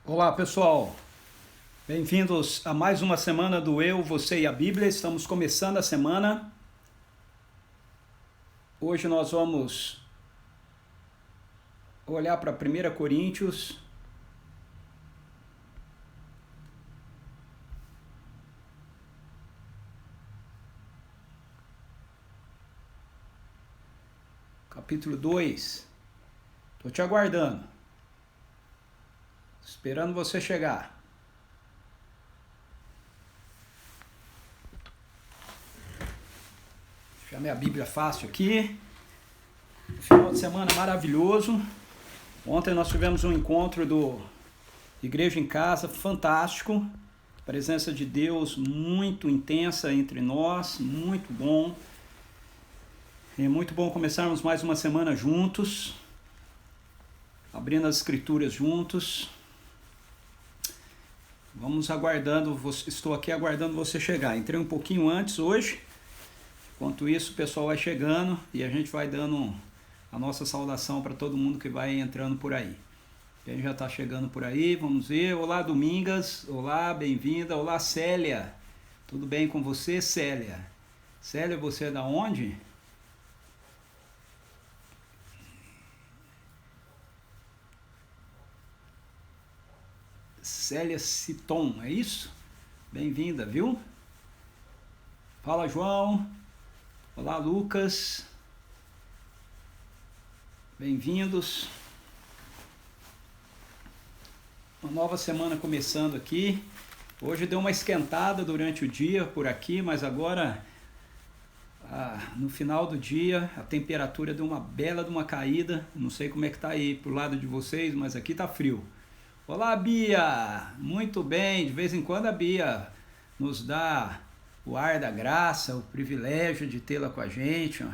Olá pessoal, bem-vindos a mais uma semana do Eu, Você e a Bíblia. Estamos começando a semana. Hoje nós vamos olhar para 1 Coríntios, capítulo 2. Estou te aguardando, esperando você chegar. Já minha Bíblia fácil aqui. Final de semana maravilhoso. Ontem nós tivemos um encontro do Igreja em Casa, fantástico. Presença de Deus muito intensa entre nós, muito bom. É muito bom começarmos mais uma semana juntos, abrindo as escrituras juntos. Vamos aguardando, estou aqui aguardando você chegar. Entrei um pouquinho antes hoje. Enquanto isso, o pessoal vai chegando e a gente vai dando a nossa saudação para todo mundo que vai entrando por aí. Quem já está chegando por aí, vamos ver. Olá, Domingas. Olá, bem-vinda. Olá, Célia. Tudo bem com você, Célia? Célia, você é da onde? Célia Citon, é isso? Bem-vinda, viu? Fala, João. Olá, Lucas. Bem-vindos. Uma nova semana começando aqui. Hoje deu uma esquentada durante o dia por aqui, mas agora, no final do dia, a temperatura deu uma bela de uma caída. Não sei como é que tá aí pro lado de vocês, mas aqui tá frio. Olá, Bia! Muito bem, de vez em quando a Bia nos dá o ar da graça, o privilégio de tê-la com a gente.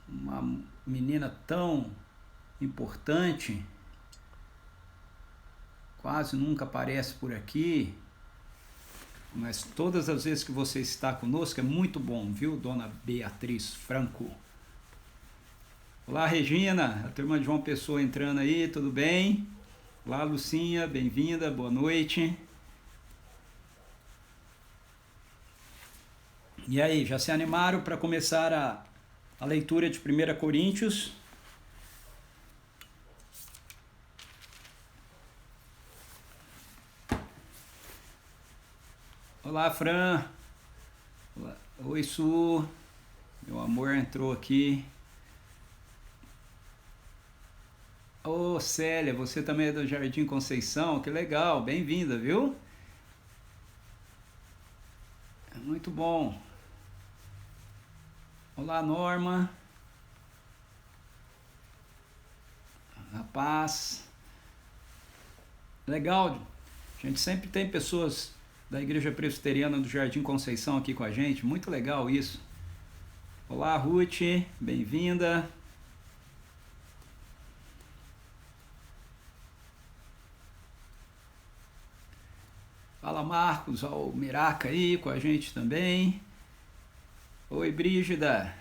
Uma menina tão importante, quase nunca aparece por aqui, mas todas as vezes que você está conosco é muito bom, viu, dona Beatriz Franco? Olá, Regina, a turma de João Pessoa entrando aí, tudo bem? Olá, Lucinha, bem-vinda, boa noite. E aí, já se animaram para começar a leitura de 1 Coríntios? Olá, Fran. Olá. Oi, Su. Meu amor entrou aqui. Ô, Célia, você também é do Jardim Conceição? Que legal, bem-vinda, viu? Muito bom. Olá, Norma. Rapaz. Legal. A gente sempre tem pessoas da Igreja Presbiteriana do Jardim Conceição aqui com a gente. Muito legal isso. Olá, Ruth. Bem-vinda. Fala, Marcos. Ó, o Miraca aí com a gente também. Oi, Brígida.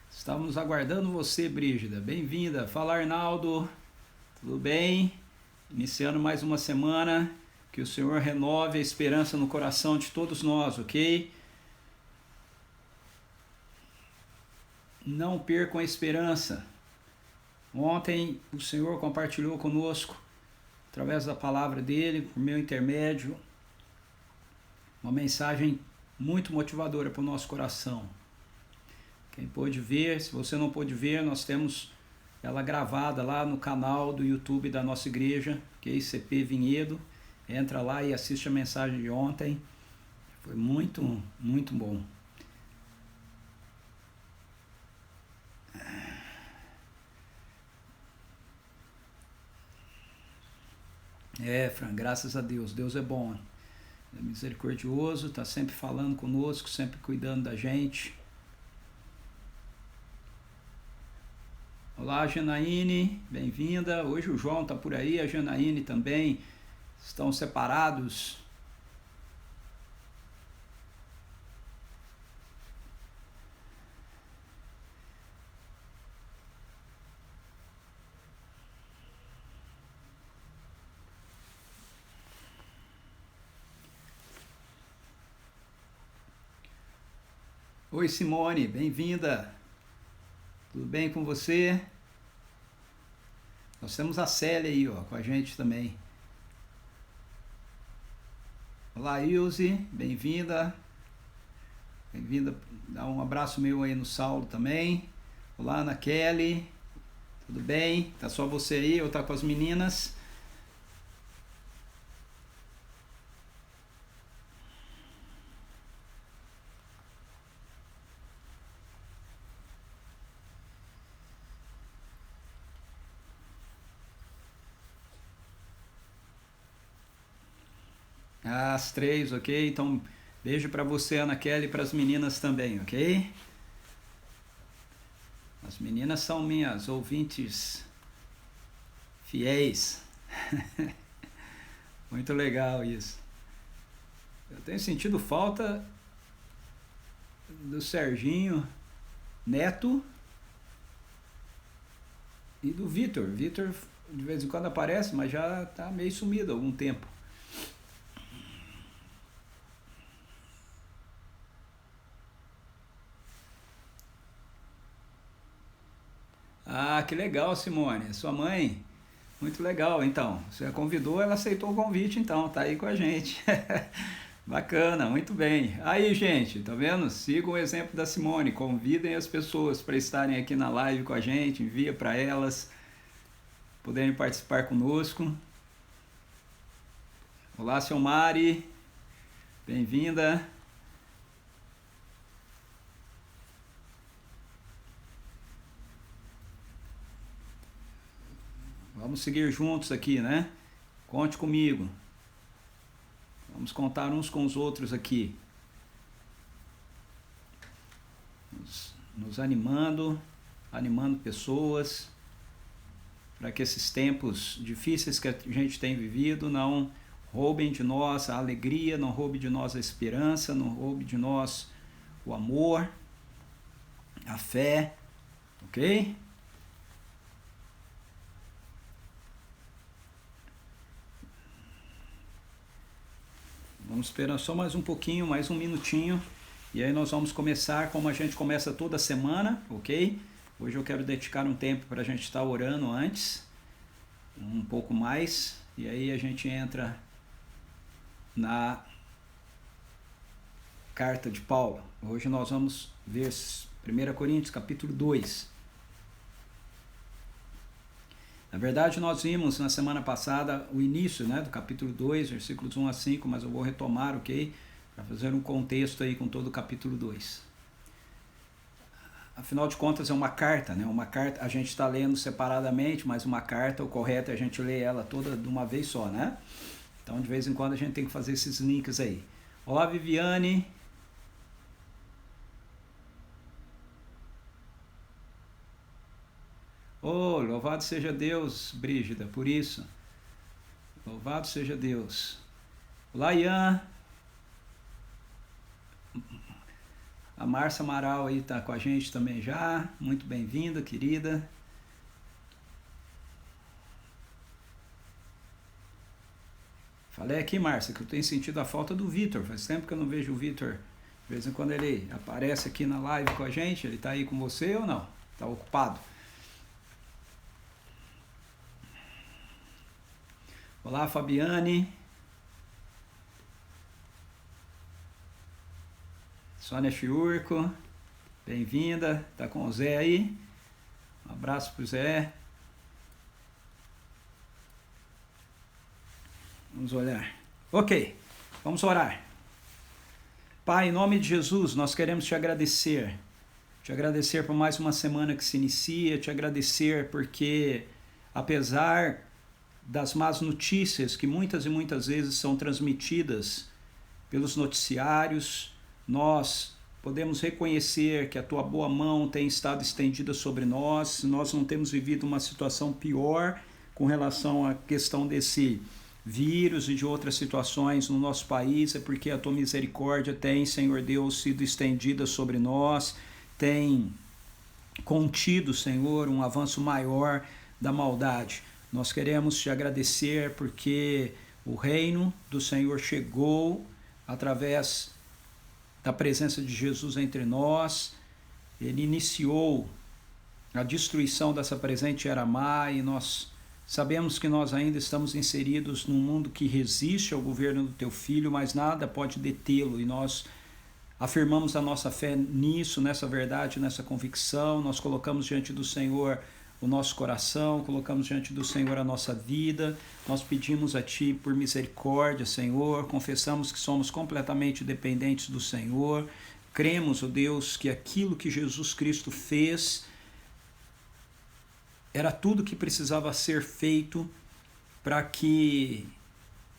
Estamos aguardando você, Brígida. Bem-vinda. Fala, Arnaldo. Tudo bem? Iniciando mais uma semana. Que o Senhor renove a esperança no coração de todos nós, ok? Não percam a esperança. Ontem o Senhor compartilhou conosco, através da palavra dele, por meu intermédio, uma mensagem muito motivadora para o nosso coração. Quem pôde ver, se você não pôde ver, nós temos ela gravada lá no canal do YouTube da nossa igreja, que é ICP Vinhedo. Entra lá e assiste a mensagem de ontem. Foi muito, muito bom. Fran, graças a Deus. Deus é bom. É misericordioso, está sempre falando conosco, sempre cuidando da gente. Olá, Janaíne, bem-vinda. Hoje o João está por aí, a Janaíne também. Estão separados. Oi, Simone, bem-vinda. Tudo bem com você? Nós temos a Célia aí, ó, com a gente também. Olá, Ilse, bem-vinda. Bem-vinda. Dá um abraço meu aí no Saulo também. Olá, Ana Kelly. Tudo bem? Tá só você aí ou tá com as meninas? As três, ok? Então, beijo pra você, Ana Kelly, e pras meninas também, ok? As meninas são minhas ouvintes fiéis. Muito legal isso. Eu tenho sentido falta do Serginho Neto e do Vitor. Vitor de vez em quando aparece, mas já tá meio sumido há algum tempo. Ah, que legal, Simone. Sua mãe, muito legal. Então, você a convidou, ela aceitou o convite, então, tá aí com a gente. Bacana, muito bem. Aí, gente, tá vendo? Sigam o exemplo da Simone, convidem as pessoas para estarem aqui na live com a gente, envia para elas poderem participar conosco. Olá, seu Mari, bem-vinda. Vamos seguir juntos aqui, né? Conte comigo. Vamos contar uns com os outros aqui. Nos animando, animando pessoas, para que esses tempos difíceis que a gente tem vivido não roubem de nós a alegria, não roubem de nós a esperança, não roubem de nós o amor, a fé, ok? Vamos esperar só mais um pouquinho, mais um minutinho, e aí nós vamos começar como a gente começa toda semana, ok? Hoje eu quero dedicar um tempo para a gente estar orando antes, um pouco mais, e aí a gente entra na carta de Paulo. Hoje nós vamos ver 1 Coríntios capítulo 2. Na verdade, nós vimos na semana passada o início, né, do capítulo 2, versículos 1 a 5, mas eu vou retomar, ok? Para fazer um contexto aí com todo o capítulo 2. Afinal de contas, é uma carta, né? Uma carta, a gente está lendo separadamente, mas uma carta, o correto é a gente ler ela toda de uma vez só, né? Então, de vez em quando, a gente tem que fazer esses links aí. Olá, Viviane. Oh, louvado seja Deus, Brígida, por isso. Louvado seja Deus. Olá, Ian. A Márcia Amaral aí tá com a gente também já. Muito bem-vinda, querida. Falei aqui, Márcia, que eu tenho sentido a falta do Vitor. Faz tempo que eu não vejo o Vitor. De vez em quando ele aparece aqui na live com a gente. Ele tá aí com você ou não? Tá ocupado? Olá, Fabiane. Sônia Chiurco, bem-vinda. Tá com o Zé aí? Um abraço pro Zé. Vamos olhar. Ok, vamos orar. Pai, em nome de Jesus, nós queremos te agradecer. Te agradecer por mais uma semana que se inicia, te agradecer porque, apesar das más notícias que muitas e muitas vezes são transmitidas pelos noticiários, nós podemos reconhecer que a tua boa mão tem estado estendida sobre nós. Nós não temos vivido uma situação pior com relação à questão desse vírus e de outras situações no nosso país, é porque a tua misericórdia tem, Senhor Deus, sido estendida sobre nós, tem contido, Senhor, um avanço maior da maldade. Nós queremos te agradecer porque o reino do Senhor chegou através da presença de Jesus entre nós. Ele iniciou a destruição dessa presente era má, e nós sabemos que nós ainda estamos inseridos num mundo que resiste ao governo do teu Filho, mas nada pode detê-lo, e nós afirmamos a nossa fé nisso, nessa verdade, nessa convicção. Nós colocamos diante do Senhor o nosso coração, colocamos diante do Senhor a nossa vida. Nós pedimos a Ti por misericórdia, Senhor, confessamos que somos completamente dependentes do Senhor. Cremos, ó Deus, que aquilo que Jesus Cristo fez era tudo que precisava ser feito para que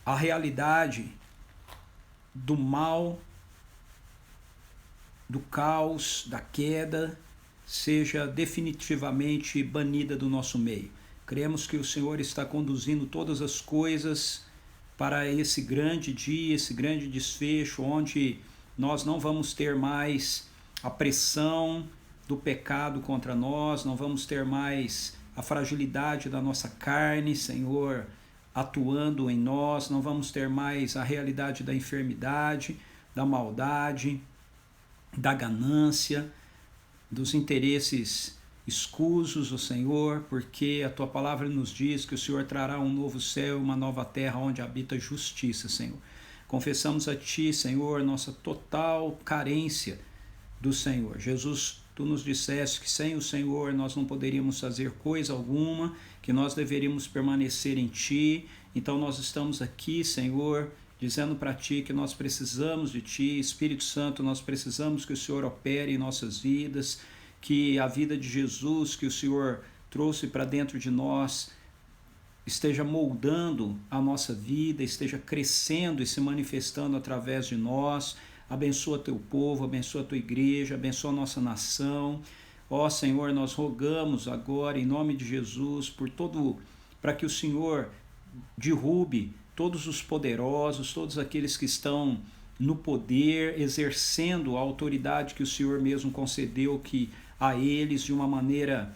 a realidade do mal, do caos, da queda, seja definitivamente banida do nosso meio. Cremos que o Senhor está conduzindo todas as coisas para esse grande dia, esse grande desfecho, onde nós não vamos ter mais a pressão do pecado contra nós, não vamos ter mais a fragilidade da nossa carne, Senhor, atuando em nós, não vamos ter mais a realidade da enfermidade, da maldade, da ganância, dos interesses escusos, ó Senhor, porque a Tua palavra nos diz que o Senhor trará um novo céu e uma nova terra onde habita a justiça, Senhor. Confessamos a Ti, Senhor, nossa total carência do Senhor. Jesus, Tu nos disseste que sem o Senhor nós não poderíamos fazer coisa alguma, que nós deveríamos permanecer em Ti. Então nós estamos aqui, Senhor, dizendo para Ti que nós precisamos de Ti. Espírito Santo, nós precisamos que o Senhor opere em nossas vidas, que a vida de Jesus que o Senhor trouxe para dentro de nós esteja moldando a nossa vida, esteja crescendo e se manifestando através de nós. Abençoa Teu povo, abençoa a Tua igreja, abençoa a nossa nação. Ó Senhor, nós rogamos agora em nome de Jesus para que o Senhor derrube todos os poderosos, todos aqueles que estão no poder, exercendo a autoridade que o Senhor mesmo concedeu a eles, de uma maneira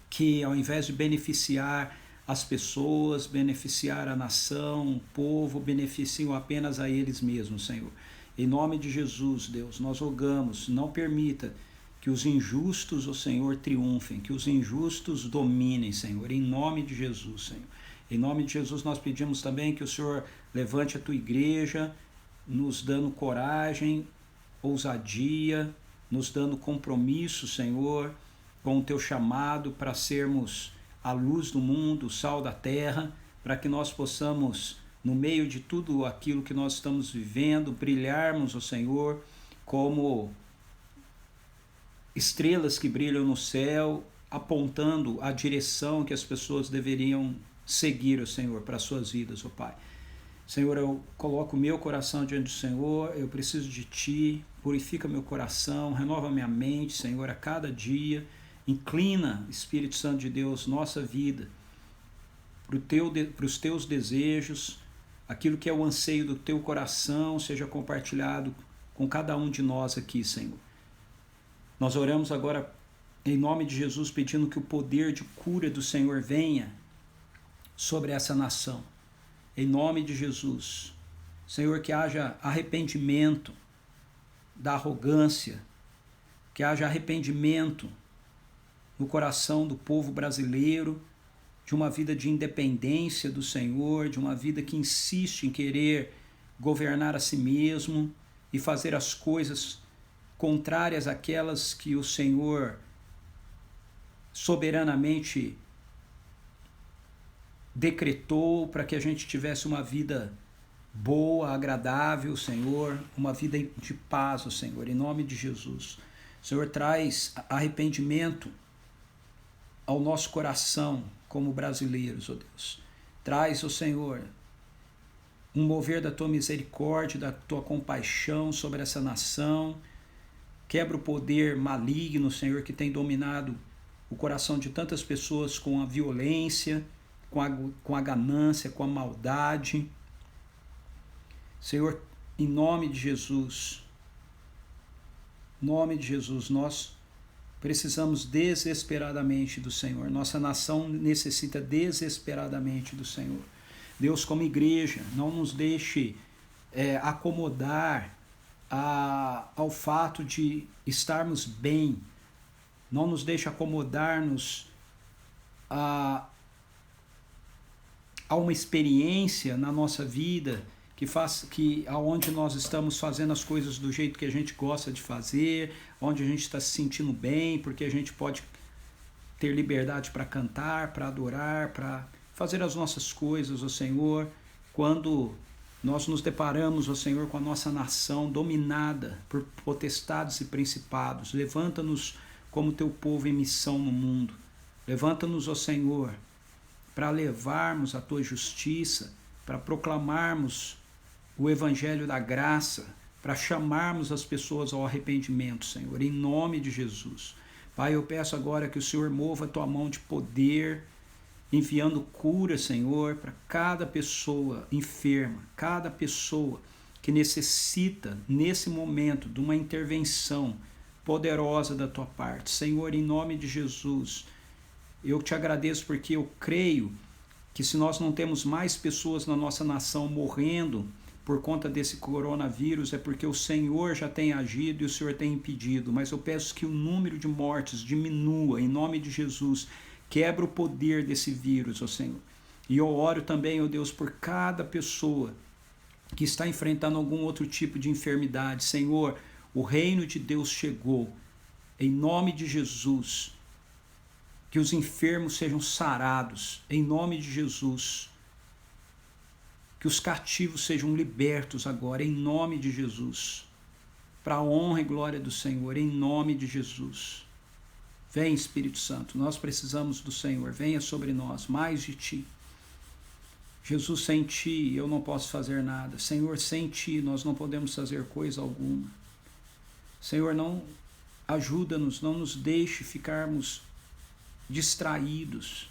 que, ao invés de beneficiar as pessoas, beneficiar a nação, o povo, beneficiam apenas a eles mesmos, Senhor. Em nome de Jesus, Deus, nós rogamos, não permita que os injustos, ó Senhor, triunfem, que os injustos dominem, Senhor, em nome de Jesus, Senhor. Em nome de Jesus nós pedimos também que o Senhor levante a Tua igreja, nos dando coragem, ousadia, nos dando compromisso, Senhor, com o Teu chamado para sermos a luz do mundo, o sal da terra, para que nós possamos, no meio de tudo aquilo que nós estamos vivendo, brilharmos, ó Senhor, como estrelas que brilham no céu, apontando a direção que as pessoas deveriam seguir, ó Senhor, para as suas vidas, ó Pai. Senhor, eu coloco o meu coração diante do Senhor, eu preciso de Ti, purifica meu coração, renova minha mente, Senhor, a cada dia. Inclina, Espírito Santo de Deus, nossa vida para os Teus desejos, aquilo que é o anseio do Teu coração seja compartilhado com cada um de nós aqui, Senhor. Nós oramos agora em nome de Jesus, pedindo que o poder de cura do Senhor venha sobre essa nação. Em nome de Jesus. Senhor, que haja arrependimento da arrogância, que haja arrependimento no coração do povo brasileiro, de uma vida de independência do Senhor, de uma vida que insiste em querer governar a si mesmo e fazer as coisas contrárias àquelas que o Senhor soberanamente decretou para que a gente tivesse uma vida boa, agradável, Senhor, uma vida de paz, Senhor, em nome de Jesus. Senhor, traz arrependimento ao nosso coração como brasileiros, ó Deus. Traz, ó Senhor, um mover da Tua misericórdia, da Tua compaixão sobre essa nação. Quebra o poder maligno, Senhor, que tem dominado o coração de tantas pessoas com a violência, com a ganância, com a maldade. Senhor, em nome de Jesus, nós precisamos desesperadamente do Senhor. Nossa nação necessita desesperadamente do Senhor. Deus, como igreja, não nos deixe acomodar ao fato de estarmos bem, não nos deixa acomodar-nos a uma experiência na nossa vida aonde nós estamos fazendo as coisas do jeito que a gente gosta de fazer, onde a gente está se sentindo bem, porque a gente pode ter liberdade para cantar, para adorar, para fazer as nossas coisas, ó Senhor, quando nós nos deparamos, ó Senhor, com a nossa nação dominada por potestades e principados. Levanta-nos como teu povo em missão no mundo. Levanta-nos, ó Senhor, para levarmos a tua justiça, para proclamarmos o evangelho da graça, para chamarmos as pessoas ao arrependimento, Senhor, em nome de Jesus. Pai, eu peço agora que o Senhor mova a tua mão de poder, enviando cura, Senhor, para cada pessoa enferma, cada pessoa que necessita, nesse momento, de uma intervenção poderosa da tua parte. Senhor, em nome de Jesus, eu te agradeço porque eu creio que se nós não temos mais pessoas na nossa nação morrendo por conta desse coronavírus, é porque o Senhor já tem agido e o Senhor tem impedido. Mas eu peço que o número de mortes diminua, em nome de Jesus. Quebra o poder desse vírus, ó Senhor. E eu oro também, ó Deus, por cada pessoa que está enfrentando algum outro tipo de enfermidade. Senhor, o reino de Deus chegou. Em nome de Jesus, que os enfermos sejam sarados. Em nome de Jesus, que os cativos sejam libertos agora, em nome de Jesus. Para a honra e glória do Senhor, em nome de Jesus. Vem, Espírito Santo, nós precisamos do Senhor, venha sobre nós, mais de Ti. Jesus, sem Ti eu não posso fazer nada. Senhor, sem Ti nós não podemos fazer coisa alguma. Senhor, não ajuda-nos, não nos deixe ficarmos distraídos,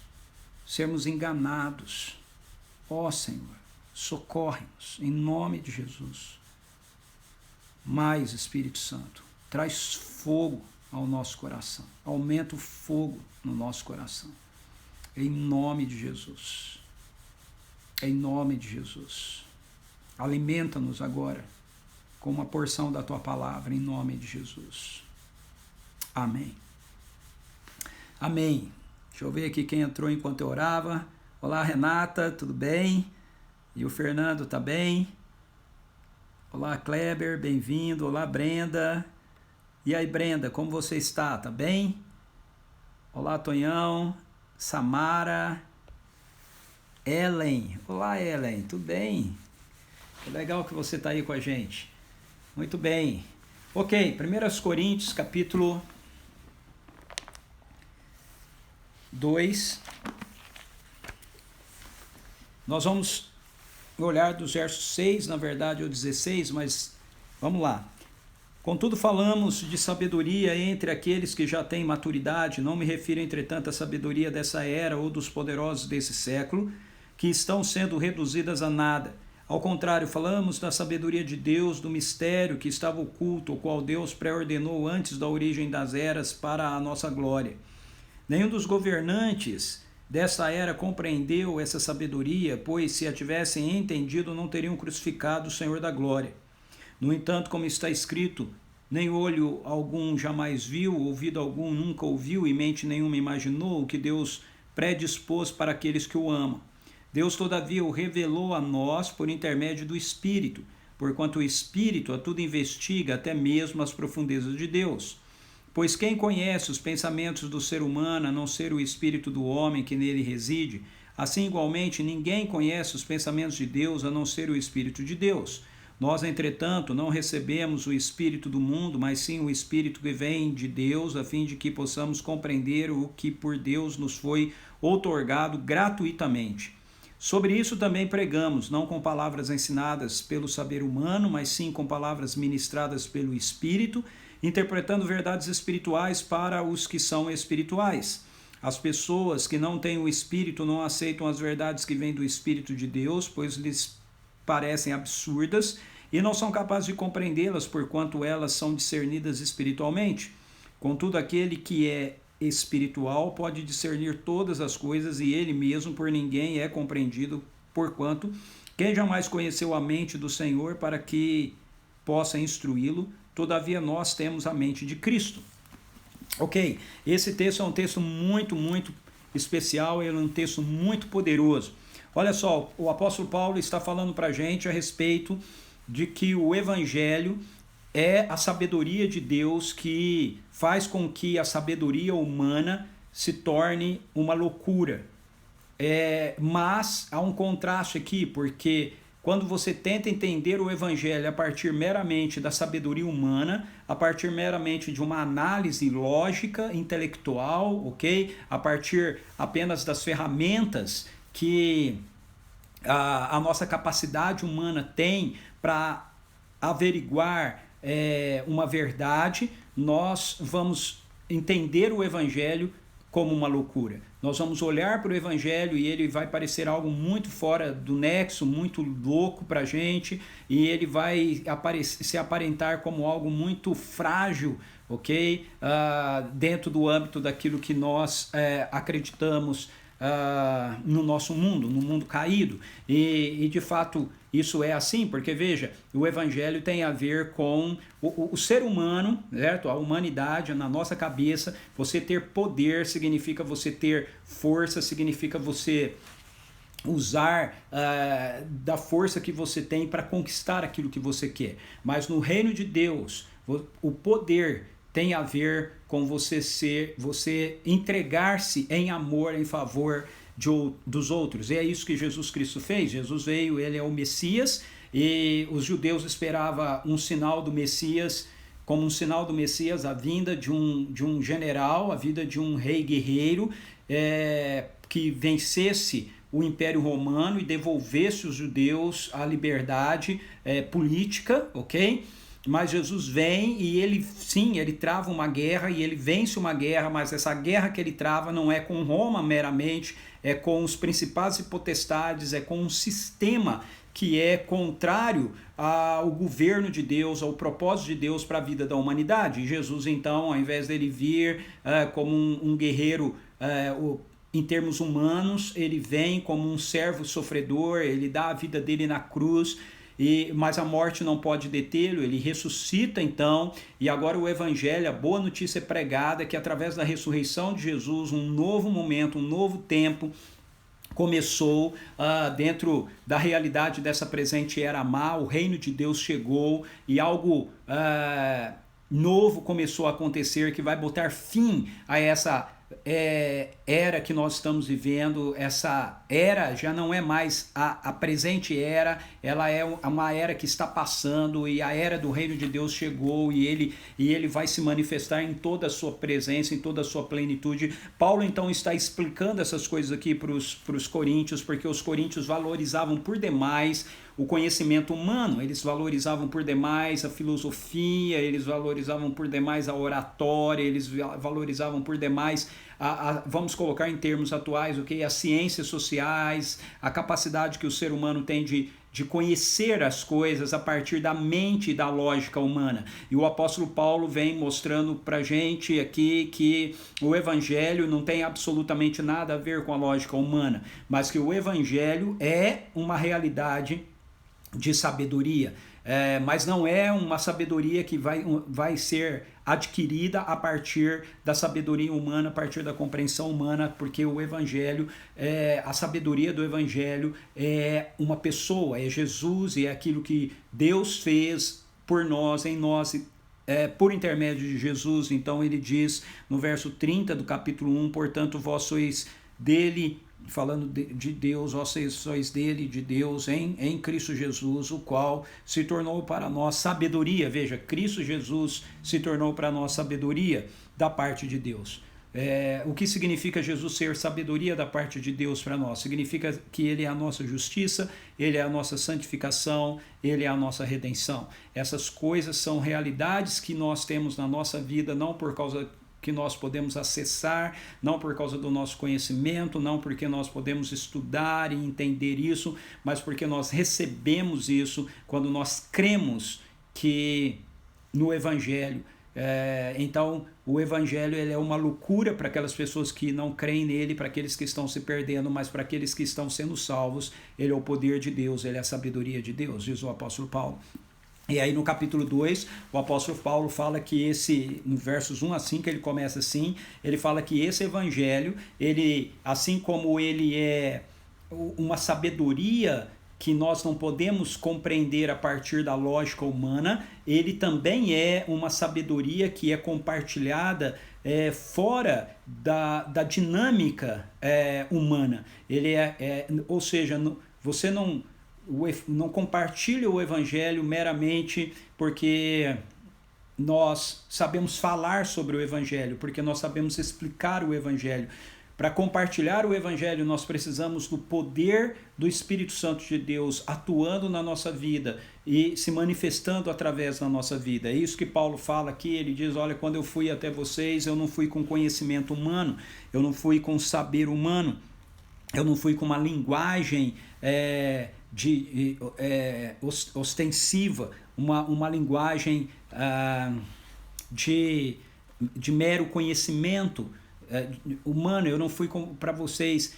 sermos enganados. Ó Senhor, socorre-nos, em nome de Jesus. Mais, Espírito Santo, traz fogo ao nosso coração. Aumenta o fogo no nosso coração. Em nome de Jesus. Em nome de Jesus. Alimenta-nos agora com uma porção da Tua palavra, em nome de Jesus. Amém. Amém. Deixa eu ver aqui quem entrou enquanto eu orava. Olá, Renata, tudo bem? E o Fernando, tá bem? Olá, Kleber, bem-vindo. Olá, Brenda. E aí, Brenda, como você está? Tá bem? Olá, Tonhão, Samara, Ellen. Olá, Ellen, tudo bem? Que legal que você está aí com a gente. Muito bem. Ok, 1 Coríntios, capítulo 2. Nós vamos olhar dos versos 6, na verdade, ou 16, mas vamos lá. Contudo, falamos de sabedoria entre aqueles que já têm maturidade, não me refiro, entretanto, à sabedoria dessa era ou dos poderosos desse século, que estão sendo reduzidas a nada. Ao contrário, falamos da sabedoria de Deus, do mistério que estava oculto, o qual Deus pré-ordenou antes da origem das eras para a nossa glória. Nenhum dos governantes dessa era compreendeu essa sabedoria, pois se a tivessem entendido, não teriam crucificado o Senhor da glória. No entanto, como está escrito, nem olho algum jamais viu, ouvido algum nunca ouviu e mente nenhuma imaginou o que Deus predispôs para aqueles que o amam. Deus, todavia, o revelou a nós por intermédio do Espírito, porquanto o Espírito a tudo investiga, até mesmo as profundezas de Deus. Pois quem conhece os pensamentos do ser humano, a não ser o espírito do homem que nele reside, assim igualmente ninguém conhece os pensamentos de Deus, a não ser o Espírito de Deus. Nós, entretanto, não recebemos o Espírito do mundo, mas sim o Espírito que vem de Deus, a fim de que possamos compreender o que por Deus nos foi outorgado gratuitamente. Sobre isso também pregamos, não com palavras ensinadas pelo saber humano, mas sim com palavras ministradas pelo Espírito, interpretando verdades espirituais para os que são espirituais. As pessoas que não têm o Espírito não aceitam as verdades que vêm do Espírito de Deus, pois lhes parecem absurdas e não são capazes de compreendê-las, porquanto elas são discernidas espiritualmente. Contudo, aquele que é espiritual pode discernir todas as coisas, e ele mesmo por ninguém é compreendido, porquanto quem jamais conheceu a mente do Senhor para que possa instruí-lo, todavia nós temos a mente de Cristo. Ok, esse texto é um texto muito, muito especial, ele é um texto muito poderoso. Olha só, o apóstolo Paulo está falando para a gente a respeito de que o evangelho é a sabedoria de Deus que faz com que a sabedoria humana se torne uma loucura. Mas há um contraste aqui, porque quando você tenta entender o evangelho a partir meramente da sabedoria humana, a partir meramente de uma análise lógica, intelectual, ok? A partir apenas das ferramentas que a nossa capacidade humana tem para averiguar uma verdade, nós vamos entender o evangelho como uma loucura. Nós vamos olhar para o evangelho e ele vai parecer algo muito fora do nexo, muito louco para a gente, e ele vai se aparentar como algo muito frágil, ok? Dentro do âmbito daquilo que nós acreditamos no nosso mundo, no mundo caído. E de fato isso é assim, porque veja, o evangelho tem a ver com o ser humano, certo? A humanidade na nossa cabeça. Você ter poder significa você ter força, significa você usar da força que você tem para conquistar aquilo que você quer. Mas no reino de Deus, o poder tem a ver com você entregar-se em amor em favor dos outros. E é isso que Jesus Cristo fez. Jesus veio, ele é o Messias, e os judeus esperavam um sinal do Messias, como um sinal do Messias, a vinda de um general, a vinda de um rei guerreiro, que vencesse o Império Romano e devolvesse os judeus a liberdade política, ok? Mas Jesus vem e ele trava uma guerra e ele vence uma guerra, mas essa guerra que ele trava não é com Roma meramente, é com os principados e potestades, é com um sistema que é contrário ao governo de Deus, ao propósito de Deus para a vida da humanidade. E Jesus, então, ao invés dele vir como um guerreiro em termos humanos, ele vem como um servo sofredor, ele dá a vida dele na cruz, mas a morte não pode detê-lo, ele ressuscita então, e agora o evangelho, a boa notícia é pregada, que através da ressurreição de Jesus, um novo momento, um novo tempo começou dentro da realidade dessa presente era má. O reino de Deus chegou e algo novo começou a acontecer que vai botar fim a essa era que nós estamos vivendo. Essa era já não é mais a presente era, ela é uma era que está passando, e a era do reino de Deus chegou, e ele vai se manifestar em toda a sua presença, em toda a sua plenitude. Paulo então está explicando essas coisas aqui para os coríntios, porque os coríntios valorizavam por demais o conhecimento humano, eles valorizavam por demais a filosofia, eles valorizavam por demais a oratória, eles valorizavam por demais vamos colocar em termos atuais, okay? As ciências sociais, a capacidade que o ser humano tem de conhecer as coisas a partir da mente e da lógica humana. E o apóstolo Paulo vem mostrando para a gente aqui que o evangelho não tem absolutamente nada a ver com a lógica humana, mas que o evangelho é uma realidade de sabedoria, mas não é uma sabedoria que vai ser adquirida a partir da sabedoria humana, a partir da compreensão humana, porque o evangelho, a sabedoria do evangelho é uma pessoa, é Jesus, e é aquilo que Deus fez por nós, em nós, por intermédio de Jesus. Então ele diz no verso 30 do capítulo 1, portanto vós sois dele, falando de Deus, vós sois dele, de Deus, em Cristo Jesus, o qual se tornou para nós sabedoria. Veja, Cristo Jesus se tornou para nós sabedoria da parte de Deus. O que significa Jesus ser sabedoria da parte de Deus para nós? Significa que ele é a nossa justiça, ele é a nossa santificação, ele é a nossa redenção. Essas coisas são realidades que nós temos na nossa vida, não por causa que nós podemos acessar, não por causa do nosso conhecimento, não porque nós podemos estudar e entender isso, mas porque nós recebemos isso quando nós cremos que no evangelho. Então o evangelho ele é uma loucura para aquelas pessoas que não creem nele, para aqueles que estão se perdendo, mas para aqueles que estão sendo salvos, ele é o poder de Deus, ele é a sabedoria de Deus, diz o apóstolo Paulo. E aí no capítulo 2, o apóstolo Paulo fala que no versos 1 a 5, ele começa assim, ele fala que esse evangelho, ele, assim como ele é uma sabedoria que nós não podemos compreender a partir da lógica humana, ele também é uma sabedoria que é compartilhada fora da dinâmica humana. Ele ou seja, você não compartilha o evangelho meramente porque nós sabemos falar sobre o evangelho, porque nós sabemos explicar o evangelho. Para compartilhar o evangelho, nós precisamos do poder do Espírito Santo de Deus atuando na nossa vida e se manifestando através da nossa vida. É isso que Paulo fala aqui, ele diz, olha, quando eu fui até vocês, eu não fui com conhecimento humano, eu não fui com saber humano, eu não fui com uma linguagem ostensiva, uma linguagem de mero conhecimento humano. Eu não fui para vocês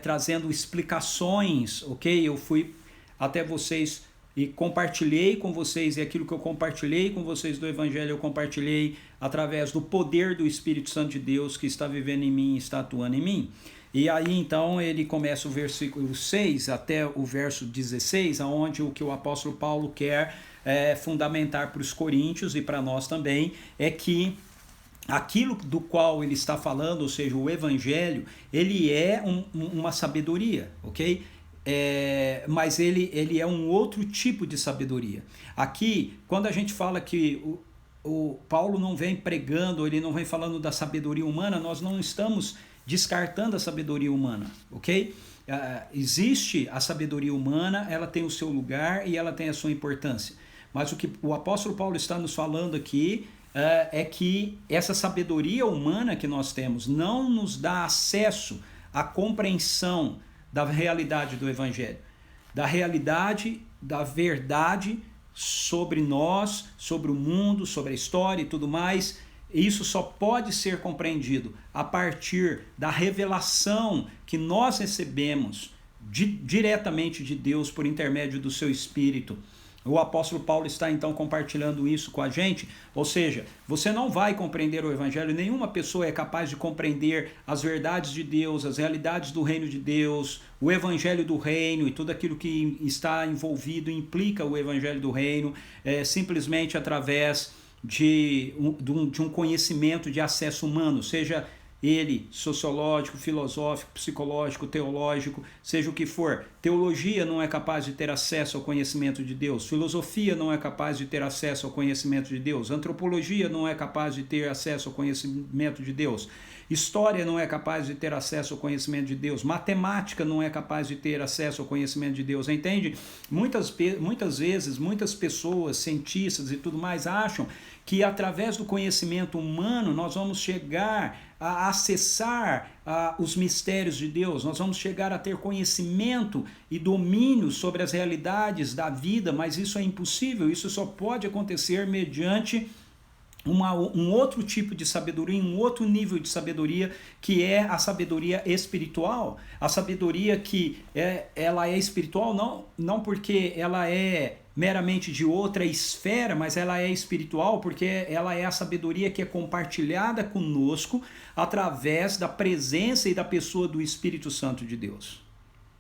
trazendo explicações, ok? Eu fui até vocês e compartilhei com vocês, e aquilo que eu compartilhei com vocês do Evangelho, eu compartilhei através do poder do Espírito Santo de Deus que está vivendo em mim, está atuando em mim. E aí então ele começa o versículo 6 até o verso 16, onde o que o apóstolo Paulo quer fundamentar para os coríntios e para nós também, é que aquilo do qual ele está falando, ou seja, o evangelho, ele é uma sabedoria, ok? Mas ele é um outro tipo de sabedoria. Aqui, quando a gente fala que o Paulo não vem pregando, ele não vem falando da sabedoria humana, nós não estamos descartando a sabedoria humana, ok? Existe a sabedoria humana, ela tem o seu lugar e ela tem a sua importância. Mas o que o apóstolo Paulo está nos falando aqui é que essa sabedoria humana que nós temos não nos dá acesso à compreensão da realidade do Evangelho, da realidade, da verdade sobre nós, sobre o mundo, sobre a história e tudo mais. Isso só pode ser compreendido a partir da revelação que nós recebemos diretamente de Deus por intermédio do seu Espírito. O apóstolo Paulo está então compartilhando isso com a gente, ou seja, você não vai compreender o Evangelho, nenhuma pessoa é capaz de compreender as verdades de Deus, as realidades do reino de Deus, o Evangelho do reino e tudo aquilo que está envolvido, implica o Evangelho do reino, simplesmente através de um conhecimento de acesso humano, seja ele sociológico, filosófico, psicológico, teológico, seja o que for. Teologia não é capaz de ter acesso ao conhecimento de Deus, filosofia não é capaz de ter acesso ao conhecimento de Deus, antropologia não é capaz de ter acesso ao conhecimento de Deus, história não é capaz de ter acesso ao conhecimento de Deus, matemática não é capaz de ter acesso ao conhecimento de Deus, entende? Muitas vezes, muitas pessoas, cientistas e tudo mais acham que através do conhecimento humano nós vamos chegar a acessar os mistérios de Deus, nós vamos chegar a ter conhecimento e domínio sobre as realidades da vida, mas isso é impossível, isso só pode acontecer mediante um outro tipo de sabedoria, um outro nível de sabedoria, que é a sabedoria espiritual. A sabedoria que ela é espiritual não porque ela é meramente de outra esfera, mas ela é espiritual porque ela é a sabedoria que é compartilhada conosco através da presença e da pessoa do Espírito Santo de Deus.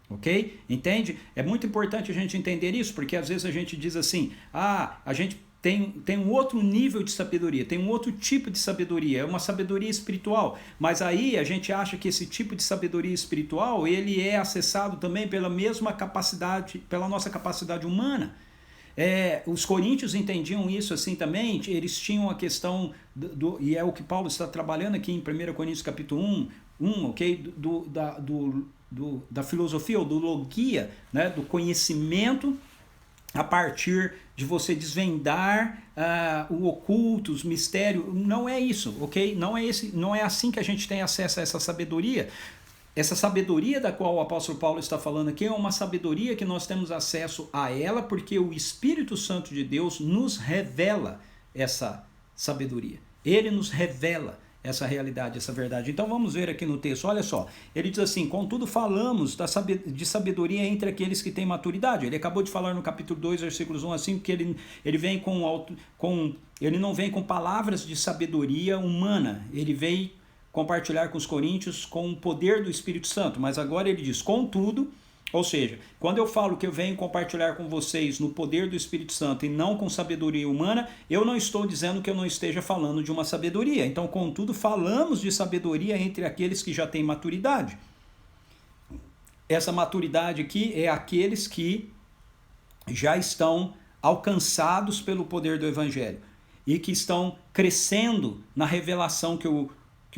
Ok? Entende? É muito importante a gente entender isso, porque às vezes a gente diz assim, a gente tem um outro nível de sabedoria, tem um outro tipo de sabedoria, é uma sabedoria espiritual, mas aí a gente acha que esse tipo de sabedoria espiritual, ele é acessado também pela mesma capacidade, pela nossa capacidade humana. Os coríntios entendiam isso assim também, eles tinham a questão, e é o que Paulo está trabalhando aqui em 1 Coríntios capítulo 1, ok? Da filosofia ou do logia, né? Do conhecimento a partir de você desvendar o oculto, os mistérios. Não é isso, ok? Não é assim que a gente tem acesso a essa sabedoria. Essa sabedoria da qual o apóstolo Paulo está falando aqui é uma sabedoria que nós temos acesso a ela porque o Espírito Santo de Deus nos revela essa sabedoria. Ele nos revela essa realidade, essa verdade. Então vamos ver aqui no texto, olha só, ele diz assim, contudo falamos de sabedoria entre aqueles que têm maturidade. Ele acabou de falar no capítulo 2, versículos 1 a 5, que ele vem ele não vem com palavras de sabedoria humana, ele vem compartilhar com os coríntios com o poder do Espírito Santo, mas agora ele diz, contudo, ou seja, quando eu falo que eu venho compartilhar com vocês no poder do Espírito Santo e não com sabedoria humana, eu não estou dizendo que eu não esteja falando de uma sabedoria. Então, contudo, falamos de sabedoria entre aqueles que já têm maturidade. Essa maturidade aqui é aqueles que já estão alcançados pelo poder do Evangelho e que estão crescendo na revelação que o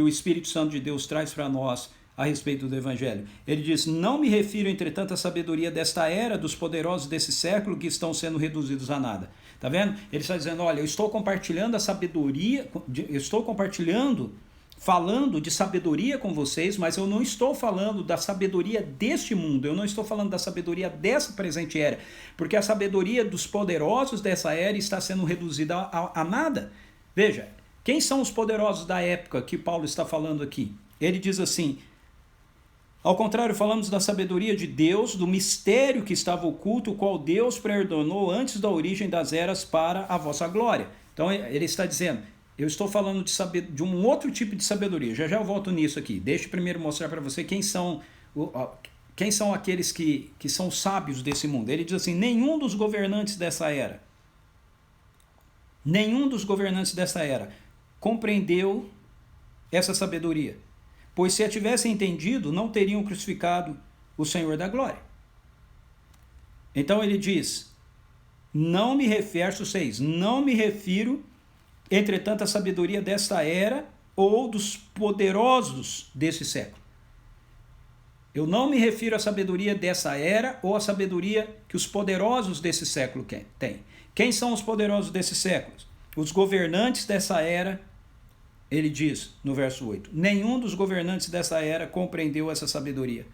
Espírito Santo de Deus traz para nós a respeito do Evangelho. Ele diz, não me refiro, entretanto, à sabedoria desta era, dos poderosos desse século que estão sendo reduzidos a nada. Tá vendo? Ele está dizendo, olha, eu estou compartilhando a sabedoria, falando de sabedoria com vocês, mas eu não estou falando da sabedoria deste mundo, eu não estou falando da sabedoria dessa presente era, porque a sabedoria dos poderosos dessa era está sendo reduzida a nada. Veja, quem são os poderosos da época que Paulo está falando aqui? Ele diz assim, ao contrário, falamos da sabedoria de Deus, do mistério que estava oculto, o qual Deus preordenou antes da origem das eras para a vossa glória. Então ele está dizendo, eu estou falando de um outro tipo de sabedoria, já eu volto nisso aqui. Deixa eu primeiro mostrar para você quem são aqueles que são sábios desse mundo. Ele diz assim, nenhum dos governantes dessa era compreendeu essa sabedoria. Pois se a tivessem entendido, não teriam crucificado o Senhor da glória. Então ele diz, verso 6, não me refiro, entretanto, à sabedoria desta era ou dos poderosos desse século. Eu não me refiro à sabedoria dessa era ou à sabedoria que os poderosos desse século têm. Quem são os poderosos desse século? Os governantes dessa era. Ele diz no verso 8, nenhum dos governantes dessa era compreendeu essa sabedoria.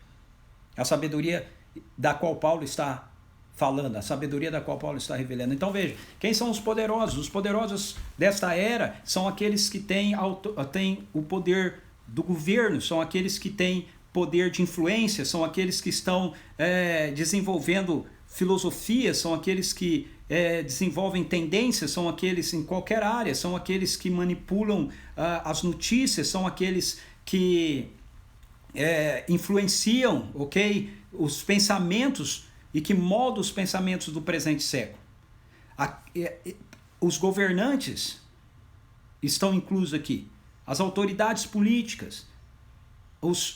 A sabedoria da qual Paulo está falando, a sabedoria da qual Paulo está revelando. Então veja, quem são os poderosos? Os poderosos desta era são aqueles que têm o poder do governo, são aqueles que têm poder de influência, são aqueles que estão desenvolvendo filosofias, são aqueles que desenvolvem tendências, são aqueles em qualquer área, são aqueles que manipulam as notícias, são aqueles que influenciam, os pensamentos e que moldam os pensamentos do presente século. Os governantes estão inclusos aqui, as autoridades políticas,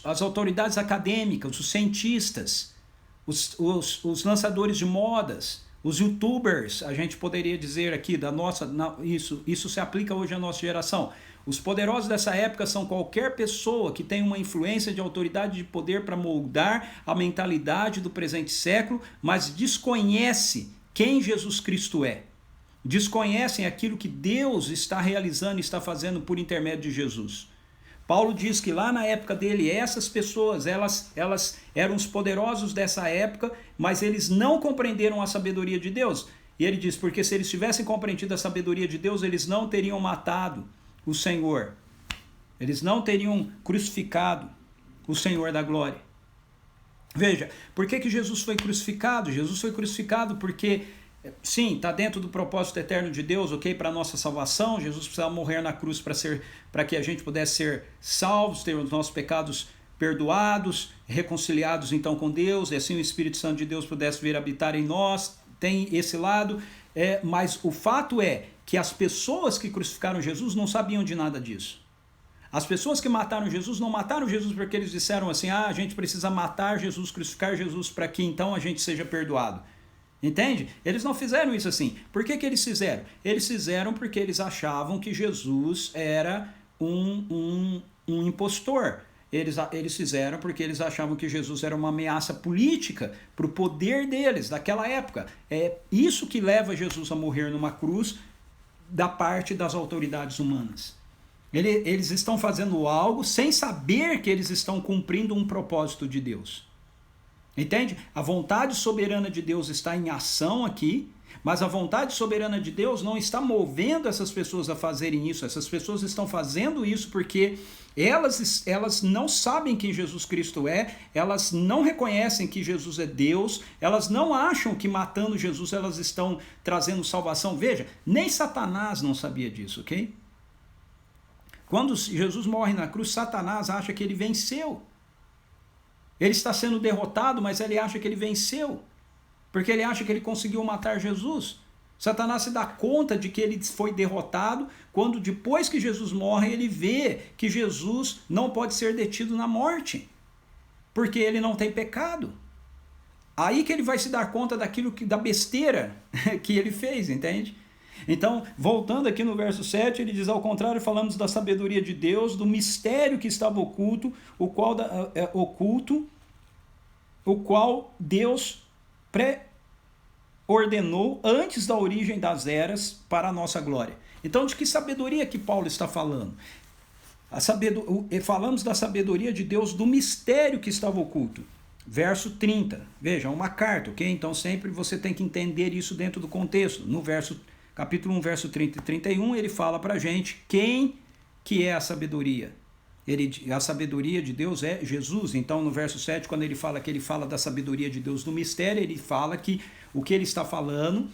as autoridades acadêmicas, os cientistas, os lançadores de modas, os youtubers, a gente poderia dizer aqui, isso se aplica hoje à nossa geração. Os poderosos dessa época são qualquer pessoa que tem uma influência de autoridade de poder para moldar a mentalidade do presente século, mas desconhece quem Jesus Cristo é. Desconhecem aquilo que Deus está realizando e está fazendo por intermédio de Jesus. Paulo diz que lá na época dele, essas pessoas, elas eram os poderosos dessa época, mas eles não compreenderam a sabedoria de Deus. E ele diz, porque se eles tivessem compreendido a sabedoria de Deus, eles não teriam matado o Senhor. Eles não teriam crucificado o Senhor da glória. Veja, por que Jesus foi crucificado? Jesus foi crucificado porque, sim, está dentro do propósito eterno de Deus, para a nossa salvação. Jesus precisava morrer na cruz para que a gente pudesse ser salvos, ter os nossos pecados perdoados, reconciliados então com Deus, e assim o Espírito Santo de Deus pudesse vir habitar em nós. Tem esse lado, mas o fato é que as pessoas que crucificaram Jesus não sabiam de nada disso. As pessoas que mataram Jesus não mataram Jesus porque eles disseram assim, a gente precisa matar Jesus, crucificar Jesus para que então a gente seja perdoado. Entende? Eles não fizeram isso assim. Por que eles fizeram? Eles fizeram porque eles achavam que Jesus era um impostor. Eles fizeram porque eles achavam que Jesus era uma ameaça política para o poder deles, daquela época. É isso que leva Jesus a morrer numa cruz da parte das autoridades humanas. Eles estão fazendo algo sem saber que eles estão cumprindo um propósito de Deus. Entende? A vontade soberana de Deus está em ação aqui, Mas a vontade soberana de Deus não está movendo essas pessoas a fazerem isso. Essas pessoas estão fazendo isso porque elas não sabem quem Jesus Cristo é, elas não reconhecem que Jesus é Deus, elas não acham que matando Jesus elas estão trazendo salvação. Veja, nem Satanás não sabia disso, ok? Quando Jesus morre na cruz, Satanás acha que ele venceu. Ele está sendo derrotado, mas ele acha que ele venceu. Porque ele acha que ele conseguiu matar Jesus. Satanás se dá conta de que ele foi derrotado quando depois que Jesus morre, ele vê que Jesus não pode ser detido na morte. Porque ele não tem pecado. Aí que ele vai se dar conta da besteira que ele fez, entende? Então, voltando aqui no verso 7, ele diz: ao contrário, falamos da sabedoria de Deus, do mistério que estava oculto, o qual Deus pré-ordenou antes da origem das eras para a nossa glória. Então, de que sabedoria que Paulo está falando? Falamos da sabedoria de Deus, do mistério que estava oculto. Verso 30, veja, uma carta, ok? Então sempre você tem que entender isso dentro do contexto. No capítulo 1, verso 30 e 31, ele fala para a gente quem que é a sabedoria. A sabedoria de Deus é Jesus. Então no verso 7, quando ele fala da sabedoria de Deus do mistério, ele fala que o que ele está falando,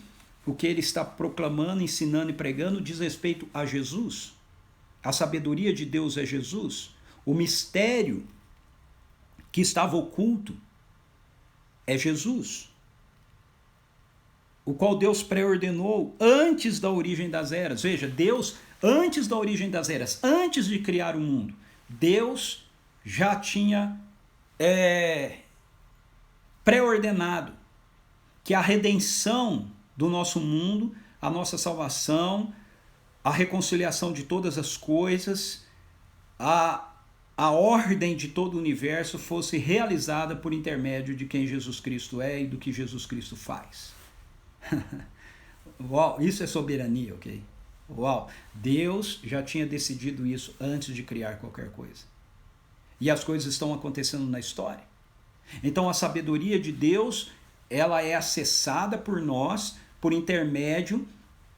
o que ele está proclamando, ensinando e pregando diz respeito a Jesus. A sabedoria de Deus é Jesus. O mistério que estava oculto é Jesus, o qual Deus pré-ordenou antes da origem das eras. Veja, Deus, antes da origem das eras, antes de criar o mundo, Deus já tinha pré-ordenado que a redenção do nosso mundo, a nossa salvação, a reconciliação de todas as coisas, a ordem de todo o universo fosse realizada por intermédio de quem Jesus Cristo é e do que Jesus Cristo faz. Uau, isso é soberania, ok? Uau, Deus já tinha decidido isso antes de criar qualquer coisa. E as coisas estão acontecendo na história. Então a sabedoria de Deus, ela é acessada por nós por intermédio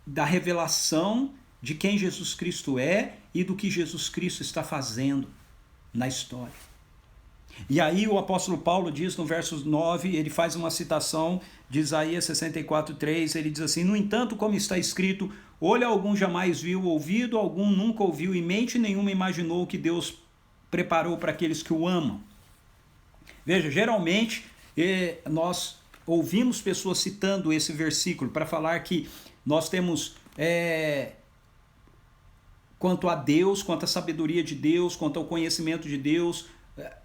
da revelação de quem Jesus Cristo é e do que Jesus Cristo está fazendo na história. E aí o apóstolo Paulo diz no verso 9, ele faz uma citação de Isaías 64:3, ele diz assim: no entanto, como está escrito, olho algum jamais viu, ouvido algum nunca ouviu, e mente nenhuma imaginou o que Deus preparou para aqueles que o amam. Veja, geralmente nós ouvimos pessoas citando esse versículo para falar que nós temos quanto a Deus, quanto à sabedoria de Deus, quanto ao conhecimento de Deus,